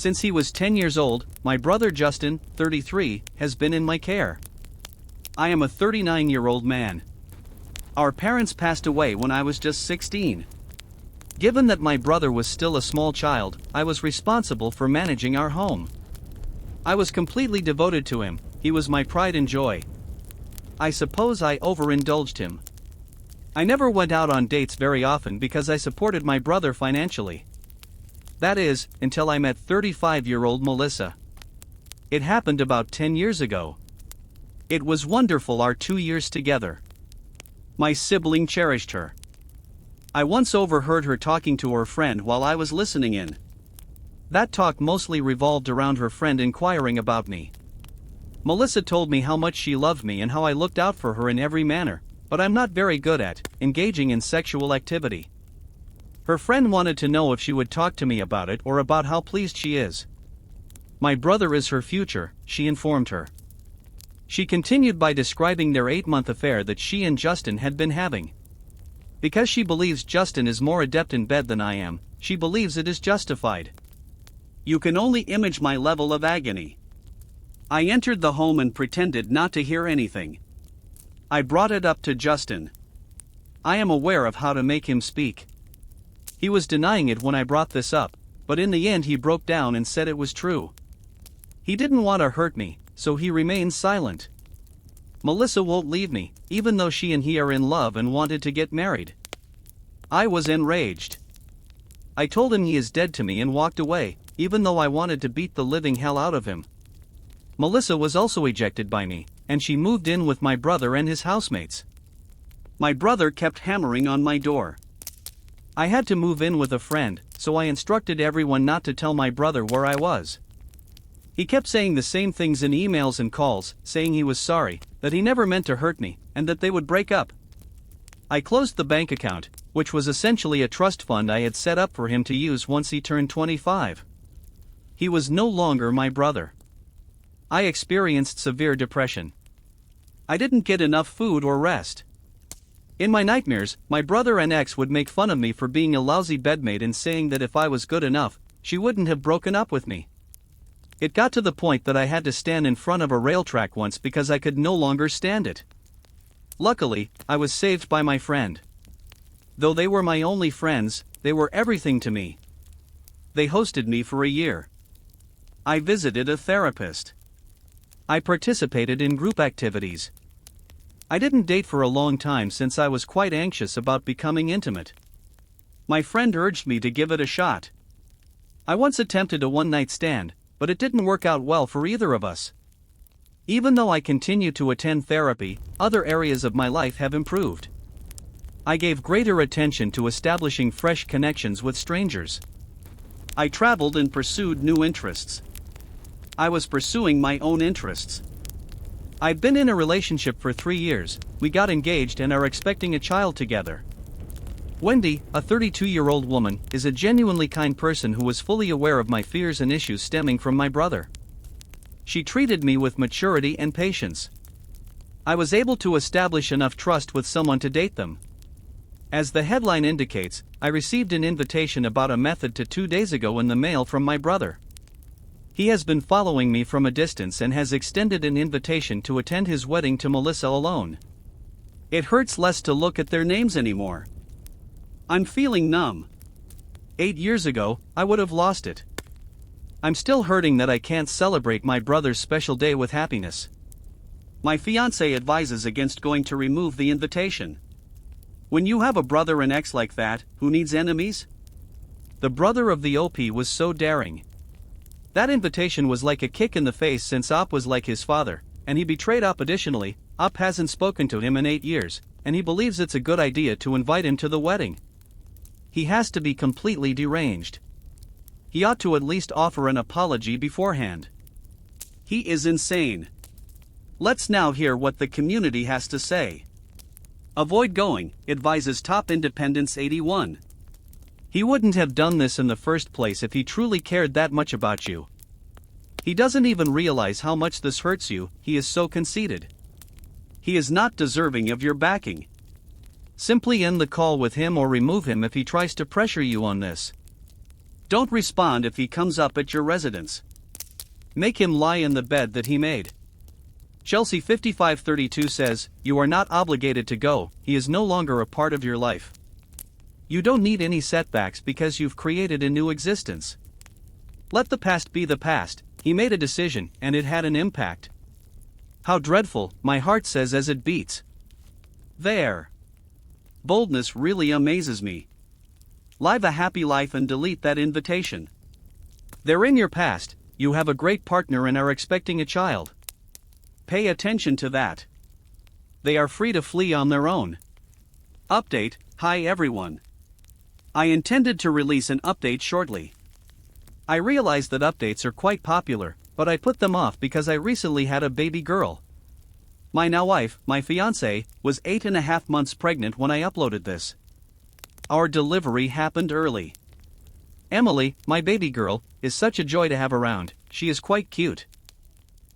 Since he was 10 years old, my brother Justin, 33, has been in my care. I am a 39-year-old man. Our parents passed away when I was just 16. Given that my brother was still a small child, I was responsible for managing our home. I was completely devoted to him, he was my pride and joy. I suppose I overindulged him. I never went out on dates very often because I supported my brother financially. That is, until I met 35-year-old Melissa. It happened about 10 years ago. It was wonderful our 2 years together. My sibling cherished her. I once overheard her talking to her friend while I was listening in. That talk mostly revolved around her friend inquiring about me. Melissa told me how much she loved me and how I looked out for her in every manner, but I'm not very good at engaging in sexual activity. Her friend wanted to know if she would talk to me about it or about how pleased she is. My brother is her future, she informed her. She continued by describing their 8-month affair that she and Justin had been having. Because she believes Justin is more adept in bed than I am, she believes it is justified. You can only image my level of agony. I entered the home and pretended not to hear anything. I brought it up to Justin. I am aware of how to make him speak. He was denying it when I brought this up, but in the end he broke down and said it was true. He didn't want to hurt me, so he remains silent. Melissa won't leave me, even though she and he are in love and wanted to get married. I was enraged. I told him he is dead to me and walked away, even though I wanted to beat the living hell out of him. Melissa was also ejected by me, and she moved in with my brother and his housemates. My brother kept hammering on my door. I had to move in with a friend, so I instructed everyone not to tell my brother where I was. He kept saying the same things in emails and calls, saying he was sorry, that he never meant to hurt me, and that they would break up. I closed the bank account, which was essentially a trust fund I had set up for him to use once he turned 25. He was no longer my brother. I experienced severe depression. I didn't get enough food or rest. In my nightmares, my brother and ex would make fun of me for being a lousy bedmate and saying that if I was good enough, she wouldn't have broken up with me. It got to the point that I had to stand in front of a rail track once because I could no longer stand it. Luckily, I was saved by my friend. Though they were my only friends, they were everything to me. They hosted me for a year. I visited a therapist. I participated in group activities. I didn't date for a long time since I was quite anxious about becoming intimate. My friend urged me to give it a shot. I once attempted a one-night stand, but it didn't work out well for either of us. Even though I continue to attend therapy, other areas of my life have improved. I gave greater attention to establishing fresh connections with strangers. I traveled and pursued new interests. I was pursuing my own interests. I've been in a relationship for 3 years, we got engaged and are expecting a child together. Wendy, a 32-year-old woman, is a genuinely kind person who was fully aware of my fears and issues stemming from my brother. She treated me with maturity and patience. I was able to establish enough trust with someone to date them. As the headline indicates, I received an invitation about a method to 2 days ago in the mail from my brother. He has been following me from a distance and has extended an invitation to attend his wedding to Melissa alone. It hurts less to look at their names anymore. I'm feeling numb. 8 years ago, I would have lost it. I'm still hurting that I can't celebrate my brother's special day with happiness. My fiancé advises against going to remove the invitation. When you have a brother and ex like that, who needs enemies? The brother of the OP was so daring. That invitation was like a kick in the face since Op was like his father, and he betrayed Op. Additionally, Op hasn't spoken to him in 8 years, and he believes it's a good idea to invite him to the wedding. He has to be completely deranged. He ought to at least offer an apology beforehand. He is insane. Let's now hear what the community has to say. Avoid going, advises Top Independence 81. He wouldn't have done this in the first place if he truly cared that much about you. He doesn't even realize how much this hurts you, he is so conceited. He is not deserving of your backing. Simply end the call with him or remove him if he tries to pressure you on this. Don't respond if he comes up at your residence. Make him lie in the bed that he made. Chelsea 5532 says, you are not obligated to go, he is no longer a part of your life. You don't need any setbacks because you've created a new existence. Let the past be the past, he made a decision and it had an impact. How dreadful, my heart says as it beats. There. Boldness really amazes me. Live a happy life and delete that invitation. They're in your past, you have a great partner and are expecting a child. Pay attention to that. They are free to flee on their own. Update, hi everyone. I intended to release an update shortly. I realize that updates are quite popular, but I put them off because I recently had a baby girl. My now wife, my fiancée, was 8.5 months pregnant when I uploaded this. Our delivery happened early. Emily, my baby girl, is such a joy to have around, she is quite cute.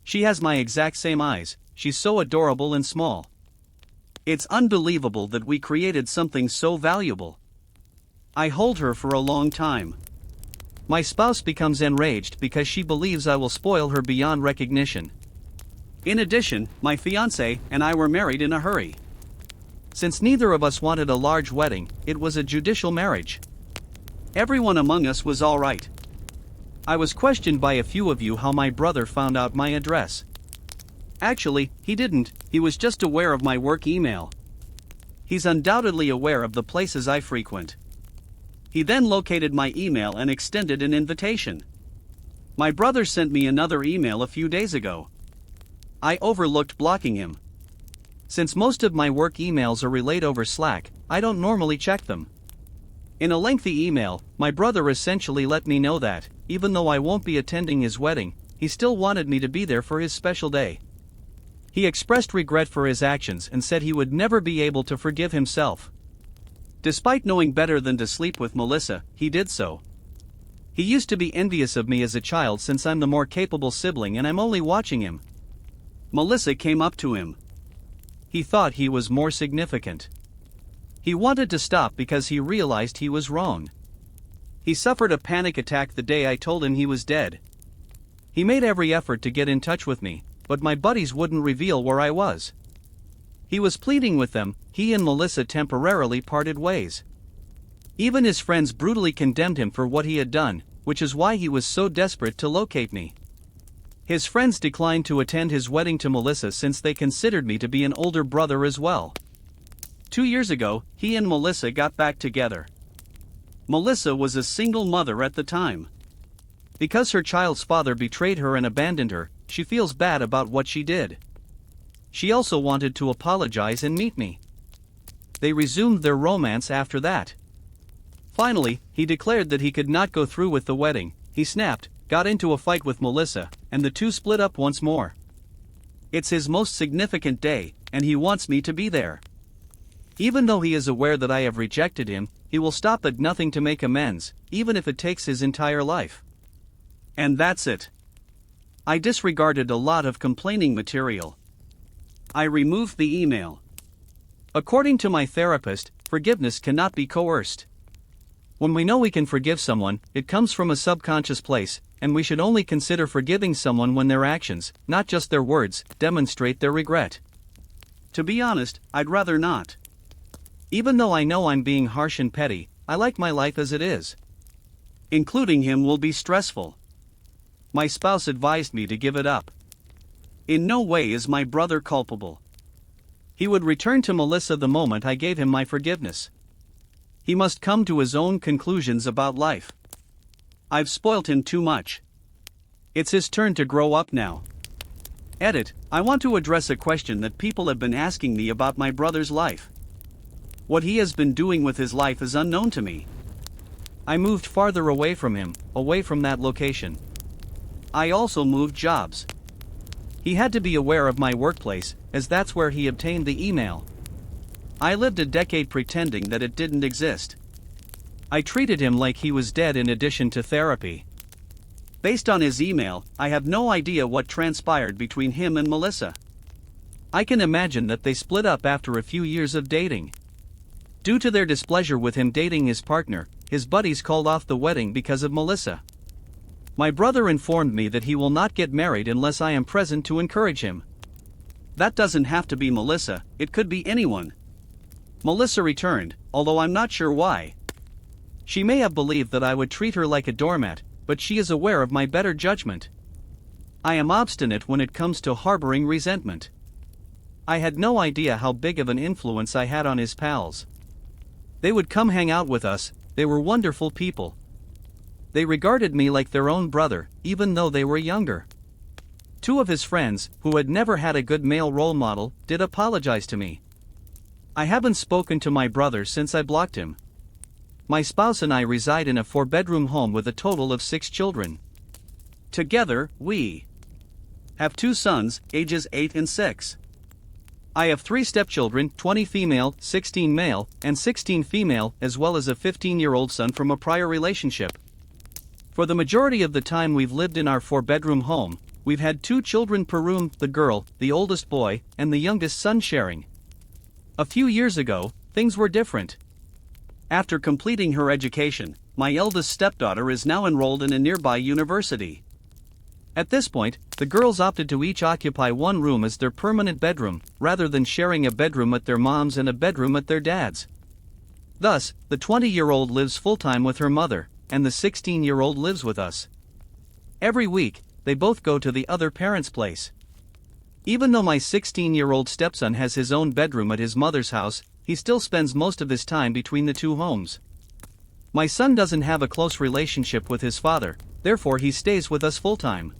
She has my exact same eyes, she's so adorable and small. It's unbelievable that we created something so valuable. I hold her for a long time. My spouse becomes enraged because she believes I will spoil her beyond recognition. In addition, my fiancé and I were married in a hurry. Since neither of us wanted a large wedding, it was a judicial marriage. Everyone among us was all right. I was questioned by a few of you how my brother found out my address. Actually, he didn't, he was just aware of my work email. He's undoubtedly aware of the places I frequent. He then located my email and extended an invitation. My brother sent me another email a few days ago. I overlooked blocking him. Since most of my work emails are relayed over Slack, I don't normally check them. In a lengthy email, my brother essentially let me know that, even though I won't be attending his wedding, he still wanted me to be there for his special day. He expressed regret for his actions and said he would never be able to forgive himself. Despite knowing better than to sleep with Melissa, he did so. He used to be envious of me as a child since I'm the more capable sibling and I'm only watching him. Melissa came up to him. He thought he was more significant. He wanted to stop because he realized he was wrong. He suffered a panic attack the day I told him he was dead. He made every effort to get in touch with me, but my buddies wouldn't reveal where I was. He was pleading with them, he and Melissa temporarily parted ways. Even his friends brutally condemned him for what he had done, which is why he was so desperate to locate me. His friends declined to attend his wedding to Melissa since they considered me to be an older brother as well. 2 years ago, he and Melissa got back together. Melissa was a single mother at the time. Because her child's father betrayed her and abandoned her, she feels bad about what she did. She also wanted to apologize and meet me. They resumed their romance after that. Finally, he declared that he could not go through with the wedding, he snapped, got into a fight with Melissa, and the two split up once more. It's his most significant day, and he wants me to be there. Even though he is aware that I have rejected him, he will stop at nothing to make amends, even if it takes his entire life. And that's it. I disregarded a lot of complaining material. I removed the email. According to my therapist, forgiveness cannot be coerced. When we know we can forgive someone, it comes from a subconscious place, and we should only consider forgiving someone when their actions, not just their words, demonstrate their regret. To be honest, I'd rather not. Even though I know I'm being harsh and petty, I like my life as it is. Including him will be stressful. My spouse advised me to give it up. In no way is my brother culpable. He would return to Melissa the moment I gave him my forgiveness. He must come to his own conclusions about life. I've spoilt him too much. It's his turn to grow up now. Edit, I want to address a question that people have been asking me about my brother's life. What he has been doing with his life is unknown to me. I moved farther away from him, away from that location. I also moved jobs. He had to be aware of my workplace, as that's where he obtained the email. I lived a decade pretending that it didn't exist. I treated him like he was dead in addition to therapy. Based on his email, I have no idea what transpired between him and Melissa. I can imagine that they split up after a few years of dating. Due to their displeasure with him dating his partner, his buddies called off the wedding because of Melissa. My brother informed me that he will not get married unless I am present to encourage him. That doesn't have to be Melissa, it could be anyone. Melissa returned, although I'm not sure why. She may have believed that I would treat her like a doormat, but she is aware of my better judgment. I am obstinate when it comes to harboring resentment. I had no idea how big of an influence I had on his pals. They would come hang out with us, they were wonderful people. They regarded me like their own brother, even though they were younger. Two of his friends, who had never had a good male role model, did apologize to me. I haven't spoken to my brother since I blocked him. My spouse and I reside in a 4-bedroom home with a total of 6 children. Together, we have 2 sons, ages 8 and 6. I have 3 stepchildren, 20 female, 16 male, and 16 female, as well as a 15-year-old son from a prior relationship. For the majority of the time we've lived in our 4-bedroom home, we've had 2 children per room, the girl, the oldest boy, and the youngest son sharing. A few years ago, things were different. After completing her education, my eldest stepdaughter is now enrolled in a nearby university. At this point, the girls opted to each occupy one room as their permanent bedroom, rather than sharing a bedroom at their mom's and a bedroom at their dad's. Thus, the 20-year-old lives full-time with her mother, and the 16-year-old lives with us. Every week, they both go to the other parent's place. Even though my 16-year-old stepson has his own bedroom at his mother's house, he still spends most of his time between the 2 homes. My son doesn't have a close relationship with his father, therefore he stays with us full-time.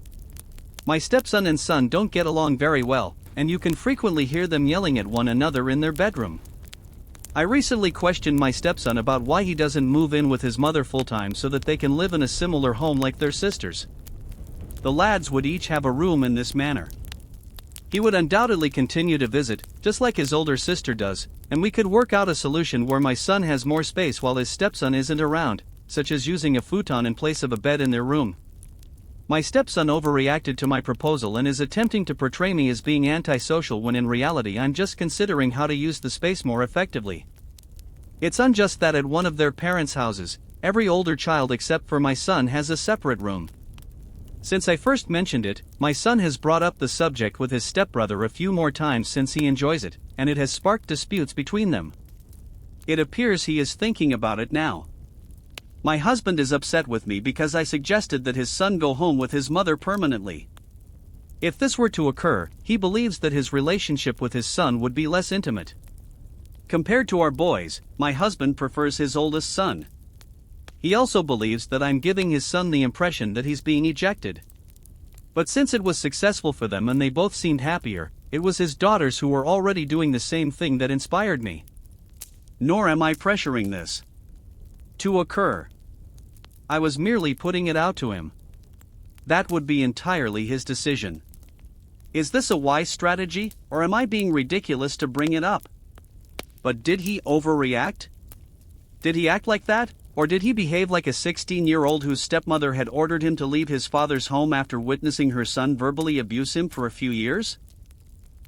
My stepson and son don't get along very well, and you can frequently hear them yelling at one another in their bedroom. I recently questioned my stepson about why he doesn't move in with his mother full-time so that they can live in a similar home like their sisters. The lads would each have a room in this manner. He would undoubtedly continue to visit, just like his older sister does, and we could work out a solution where my son has more space while his stepson isn't around, such as using a futon in place of a bed in their room. My stepson overreacted to my proposal and is attempting to portray me as being antisocial when in reality I'm just considering how to use the space more effectively. It's unjust that at one of their parents' houses, every older child except for my son has a separate room. Since I first mentioned it, my son has brought up the subject with his stepbrother a few more times since he enjoys it, and it has sparked disputes between them. It appears he is thinking about it now. My husband is upset with me because I suggested that his son go home with his mother permanently. If this were to occur, he believes that his relationship with his son would be less intimate. Compared to our boys, my husband prefers his oldest son. He also believes that I'm giving his son the impression that he's being ejected. But since it was successful for them and they both seemed happier, it was his daughters who were already doing the same thing that inspired me. Nor am I pressuring this to occur. I was merely putting it out to him. That would be entirely his decision. Is this a wise strategy, or am I being ridiculous to bring it up? But did he overreact? Did he act like that? Or did he behave like a 16-year-old whose stepmother had ordered him to leave his father's home after witnessing her son verbally abuse him for a few years?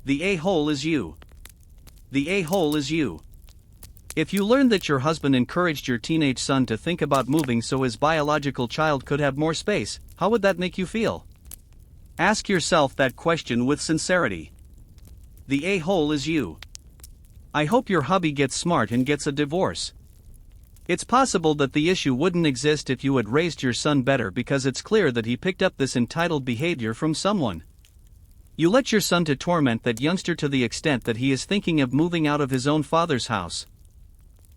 The a-hole is you. The a-hole is you. If you learned that your husband encouraged your teenage son to think about moving so his biological child could have more space, how would that make you feel? Ask yourself that question with sincerity. The a-hole is you. I hope your hubby gets smart and gets a divorce. It's possible that the issue wouldn't exist if you had raised your son better because it's clear that he picked up this entitled behavior from someone. You let your son to torment that youngster to the extent that he is thinking of moving out of his own father's house.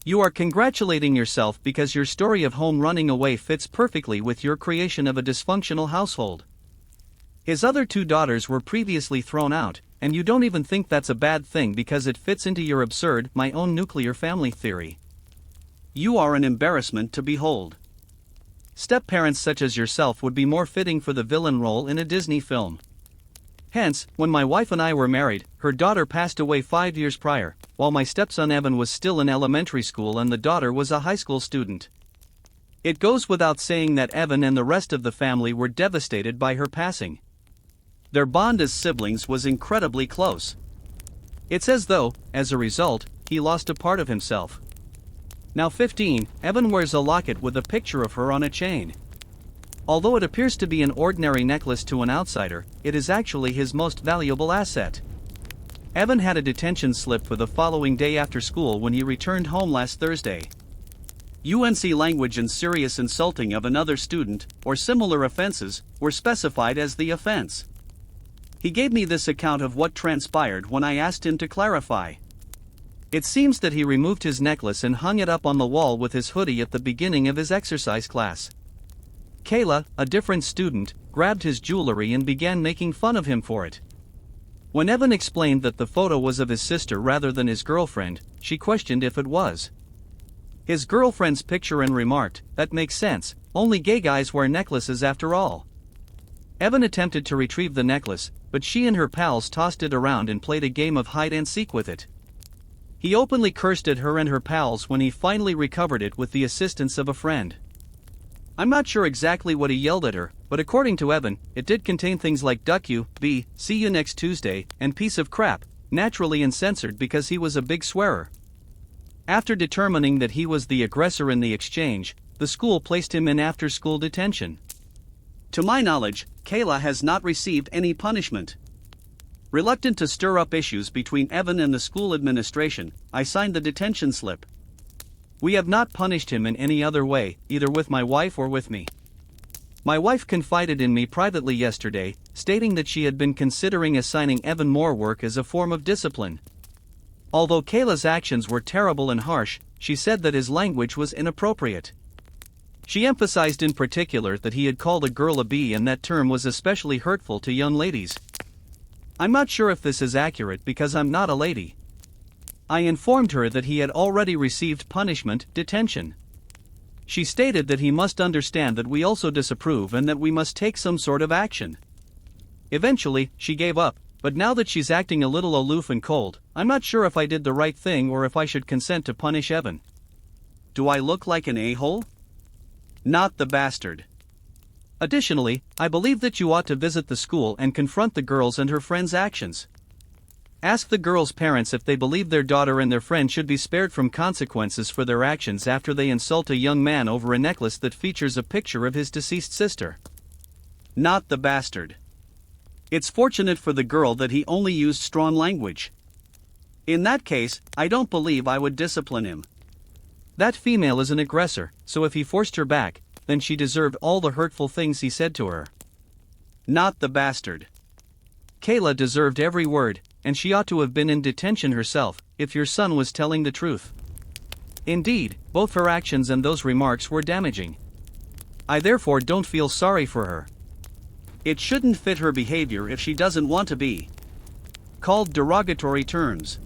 You are congratulating yourself because your story of home running away fits perfectly with your creation of a dysfunctional household. His other 2 daughters were previously thrown out, and you don't even think that's a bad thing because it fits into your absurd, my own nuclear family theory. You are an embarrassment to behold. Step-parents such as yourself would be more fitting for the villain role in a Disney film. Hence, when my wife and I were married, her daughter passed away 5 years prior, while my stepson Evan was still in elementary school and the daughter was a high school student. It goes without saying that Evan and the rest of the family were devastated by her passing. Their bond as siblings was incredibly close. It's as though, as a result, he lost a part of himself. Now 15, Evan wears a locket with a picture of her on a chain. Although it appears to be an ordinary necklace to an outsider, it is actually his most valuable asset. Evan had a detention slip for the following day after school when he returned home last Thursday. UNC language and serious insulting of another student, or similar offenses, were specified as the offense. He gave me this account of what transpired when I asked him to clarify. It seems that he removed his necklace and hung it up on the wall with his hoodie at the beginning of his exercise class. Kayla, a different student, grabbed his jewelry and began making fun of him for it. When Evan explained that the photo was of his sister rather than his girlfriend, she questioned if it was his girlfriend's picture and remarked, "That makes sense, only gay guys wear necklaces after all." Evan attempted to retrieve the necklace, but she and her pals tossed it around and played a game of hide and seek with it. He openly cursed at her and her pals when he finally recovered it with the assistance of a friend. I'm not sure exactly what he yelled at her, but according to Evan, it did contain things like "duck you, b, see you next Tuesday," and "piece of crap," naturally uncensored because he was a big swearer. After determining that he was the aggressor in the exchange, the school placed him in after-school detention. To my knowledge, Kayla has not received any punishment. Reluctant to stir up issues between Evan and the school administration, I signed the detention slip. We have not punished him in any other way, either with my wife or with me. My wife confided in me privately yesterday, stating that she had been considering assigning Evan more work as a form of discipline. Although Kayla's actions were terrible and harsh, she said that his language was inappropriate. She emphasized in particular that he had called a girl a bee, and that term was especially hurtful to young ladies. I'm not sure if this is accurate because I'm not a lady. I informed her that he had already received punishment, detention. She stated that he must understand that we also disapprove and that we must take some sort of action. Eventually, she gave up, but now that she's acting a little aloof and cold, I'm not sure if I did the right thing or if I should consent to punish Evan. Do I look like an a-hole? Not the bastard. Additionally, I believe that you ought to visit the school and confront the girls and her friends' actions. Ask the girls' parents if they believe their daughter and their friend should be spared from consequences for their actions after they insult a young man over a necklace that features a picture of his deceased sister. Not the bastard. It's fortunate for the girl that he only used strong language. In that case, I don't believe I would discipline him. That female is an aggressor, so if he forced her back, then she deserved all the hurtful things he said to her. Not the bastard. Kayla deserved every word, and she ought to have been in detention herself, if your son was telling the truth. Indeed, both her actions and those remarks were damaging. I therefore don't feel sorry for her. It shouldn't fit her behavior if she doesn't want to be called derogatory terms.